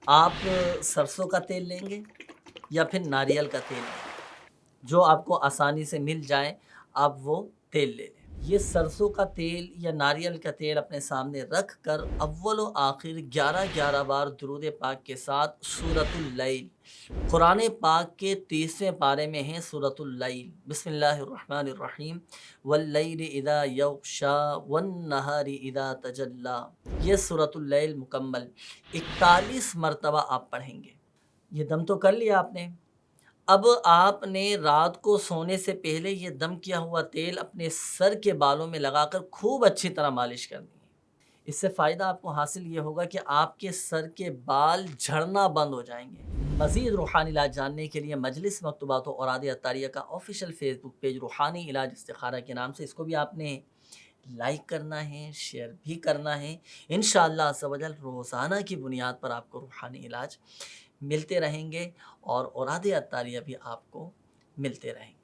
آپ سرسوں کا تیل لیں گے یا پھر ناریل کا تیل لیں گے، جو آپ کو آسانی سے مل جائے آپ وہ تیل لے لیں۔ یہ سرسوں کا تیل یا ناریل کا تیل اپنے سامنے رکھ کر اول و آخر 11 بار درود پاک کے ساتھ سورۃ اللیل، قرآن پاک کے 30ویں پارے میں ہے سورۃ اللیل، بسم اللہ الرحمن الرحیم، واللیل اذا یغشا والنہار اذا تجلی، یہ سورۃ اللیل مکمل 41 مرتبہ آپ پڑھیں گے۔ یہ دم تو کر لیا آپ نے، اب آپ نے رات کو سونے سے پہلے یہ دم کیا ہوا تیل اپنے سر کے بالوں میں لگا کر خوب اچھی طرح مالش کرنی ہے۔ اس سے فائدہ آپ کو حاصل یہ ہوگا کہ آپ کے سر کے بال جھڑنا بند ہو جائیں گے۔ مزید روحانی علاج جاننے کے لیے مجلس مکتوبات و اوراد عطاریہ کا آفیشیل فیس بک پیج روحانی علاج استخارہ کے نام سے، اس کو بھی آپ نے لائک کرنا ہے، شیئر بھی کرنا ہے۔ انشاءاللہ عز و جل روزانہ کی بنیاد پر آپ کو روحانی علاج ملتے رہیں گے اور اوراد عطاریہ بھی آپ کو ملتے رہیں گے۔